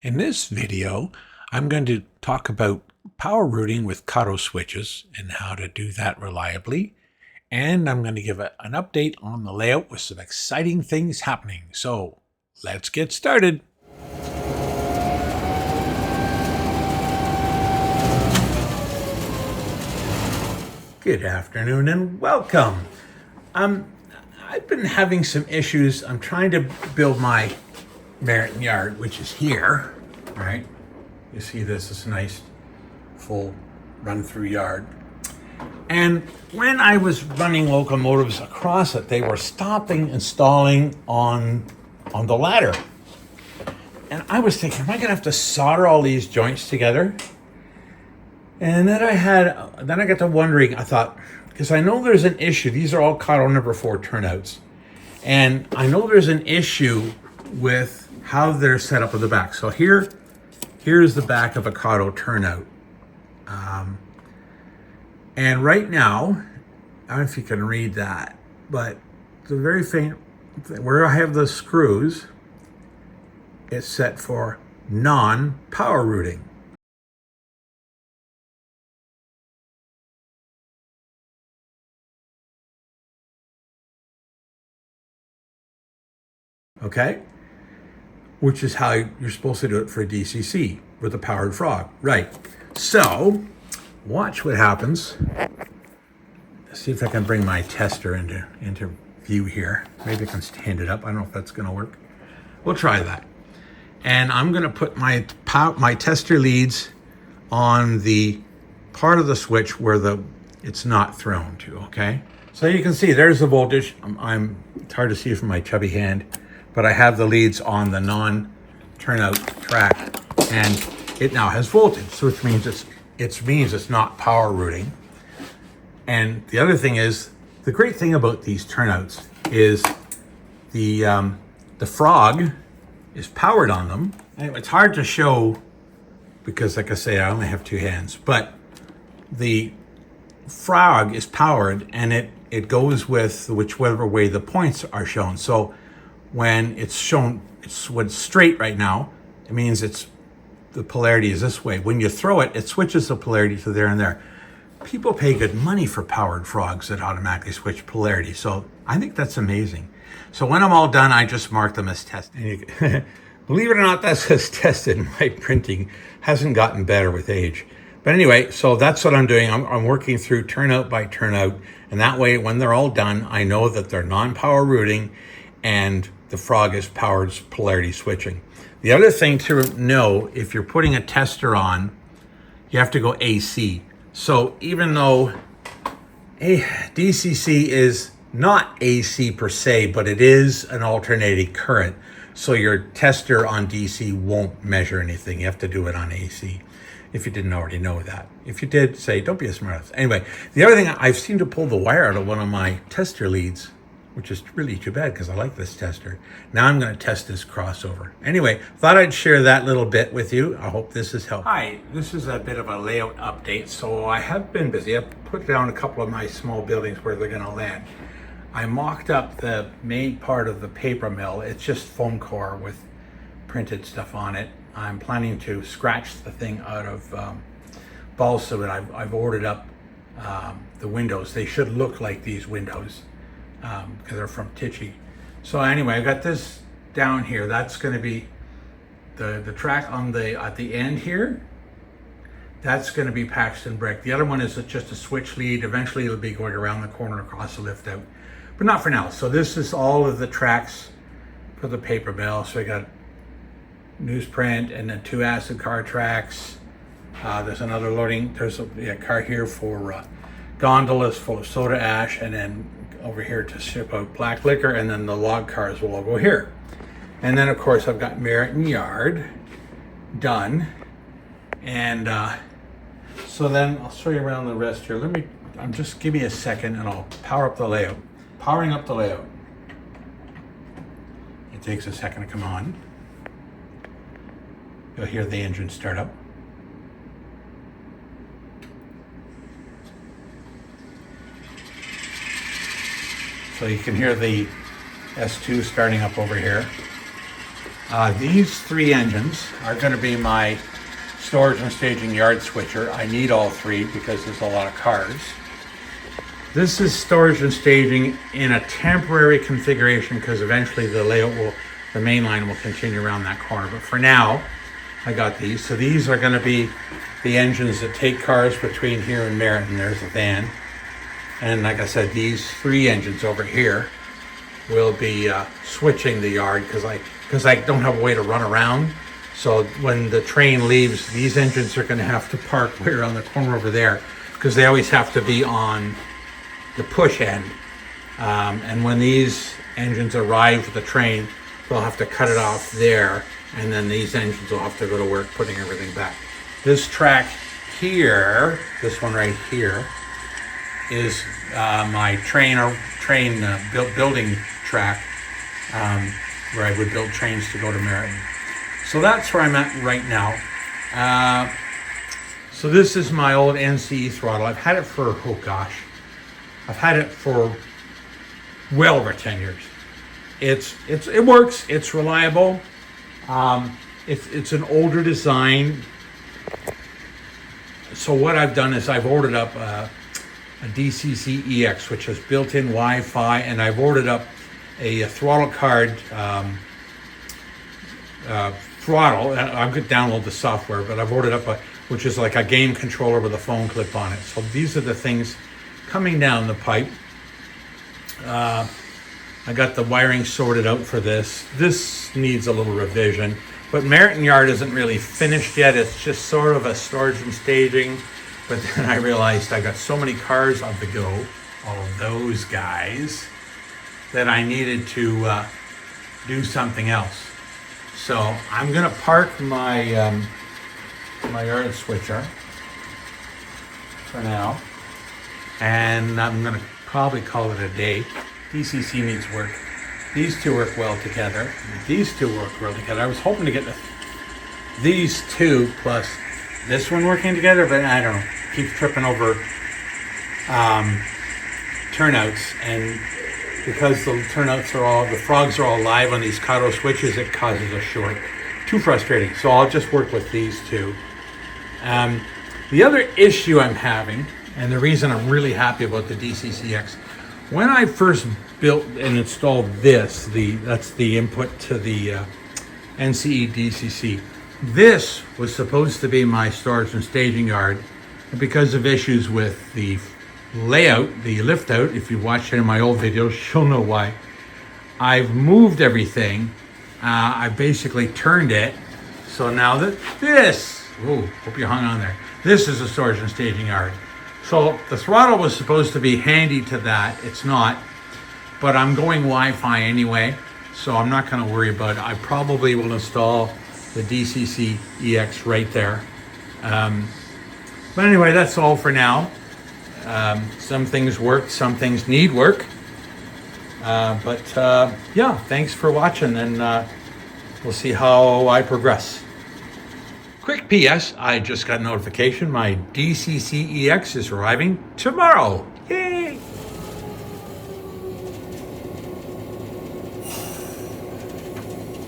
In this video, I'm going to talk about power routing with Kato switches and how to do that reliably. And I'm going to give an update on the layout with some exciting things happening. So let's get started. Good afternoon and welcome. I've been having some issues. I'm trying to build my Merritt yard, which is here, right? You see this is a nice full run-through yard. And when I was running locomotives across it, they were stopping and stalling on the ladder. And I was thinking, am I gonna have to solder all these joints together? And then I got to wondering, I thought, because I know there's an issue. These are all Kato number 4 turnouts. And I know there's an issue with how they're set up at the back. So here's the back of a Kato turnout. And right now, I don't know if you can read that, but the very faint, where I have the screws, it's set for non-power routing. Okay? Which is how you're supposed to do it for a DCC with a powered frog. Right. So, watch what happens. Let's see if I can bring my tester into view here. Maybe I can stand it up. I don't know if that's going to work. We'll try that. And I'm going to put my tester leads on the part of the switch where it's not thrown to, okay? So you can see there's the voltage. It's hard to see from my chubby hand, but I have the leads on the non-turnout track, and it now has voltage, so which means it's not power routing. And the other thing is, the great thing about these turnouts is the frog is powered on them. And it's hard to show because, like I say, I only have 2 hands, but the frog is powered and it goes with whichever way the points are shown. So when it's shown, when it's straight right now, it means the polarity is this way. When you throw it, it switches the polarity to there and there. People pay good money for powered frogs that automatically switch polarity. So I think that's amazing. So when I'm all done, I just mark them as tested. Believe it or not, that says tested. My printing hasn't gotten better with age. But anyway, so that's what I'm doing. I'm working through turnout by turnout. And that way, when they're all done, I know that they're non-power routing and the frog is powered polarity switching. The other thing to know, if you're putting a tester on, you have to go AC. So even though DCC is not AC per se, but it is an alternating current, so your tester on DC won't measure anything. You have to do it on AC, if you didn't already know that. If you did, say, don't be a smartass. Anyway, the other thing, I've seemed to pull the wire out of one of my tester leads, which is really too bad because I like this tester. Now I'm going to test this crossover. Anyway, thought I'd share that little bit with you. I hope this is helpful. Hi, this is a bit of a layout update. So I have been busy. I've put down a couple of my small buildings where they're going to land. I mocked up the main part of the paper mill. It's just foam core with printed stuff on it. I'm planning to scratch the thing out of balsa, but I've ordered up the windows. They should look like these windows because they're from Tichy. So anyway, I got this down here. That's going to be the track at the end here. That's going to be Paxton brick. The other one is just a switch lead. Eventually it'll be going around the corner across the lift out, but not for now. So this is all of the tracks for the paper mill. So I got newsprint and then 2 acid car tracks. There's another loading. There's a car here for gondolas full of soda ash, and then over here to ship out black liquor, and then the log cars will all go here. And then of course I've got Merritt and Yard done. And so then I'll show you around the rest here. Just give me a second and I'll power up the layout. Powering up the layout. It takes a second to come on. You'll hear the engine start up. So you can hear the S2 starting up over here. These three engines are going to be my storage and staging yard switcher. I need all three because there's a lot of cars. This is storage and staging in a temporary configuration because eventually the main line will continue around that corner. But for now, I got these. So these are going to be the engines that take cars between here and Merritton. There's a van. And like I said, these three engines over here will be switching the yard because I don't have a way to run around. So when the train leaves, these engines are going to have to park way around the corner over there because they always have to be on the push end. And when these engines arrive with the train, they'll have to cut it off there, and then these engines will have to go to work putting everything back. This track here, this one right here, is my building track where I would build trains to go to Merritton. So that's where I'm at right now. So this is my old NCE throttle. I've had it for, I've had it for well over 10 years. It works, it's reliable. It's an older design. So what I've done is I've ordered up a DCC EX, which has built-in Wi-Fi, and I've ordered up a throttle card throttle. I'm going to download the software, but I've ordered up which is like a game controller with a phone clip on it. So these are the things coming down the pipe. I got the wiring sorted out for this. This needs a little revision, but Merritton Yard isn't really finished yet. It's just sort of a storage and staging. But then I realized I got so many cars on the go, all of those guys, that I needed to do something else. So I'm gonna park my my yard switcher for now, and I'm gonna probably call it a day. DCC needs work. These two work well together. These two work well together. I was hoping to get these two plus this one working together, but I don't know. Keep tripping over turnouts, and because the frogs are all live on these Kato switches, it causes a short. Too frustrating. So I'll just work with these two. The other issue I'm having, and the reason I'm really happy about the DCCX, when I first built and installed this, that's the input to the NCE DCC. This was supposed to be my storage and staging yard, and because of issues with the layout, the lift out, if you watched it in my old videos, you'll know why. I've moved everything. I basically turned it. So now hope you hung on there. This is a storage and staging yard. So the throttle was supposed to be handy to that. It's not, but I'm going Wi-Fi anyway, so I'm not going to worry about it. I probably will install the DCC EX right there. But anyway, that's all for now. Some things work, some things need work. Yeah, thanks for watching, and we'll see how I progress. Quick PS, I just got notification my DCC EX is arriving tomorrow.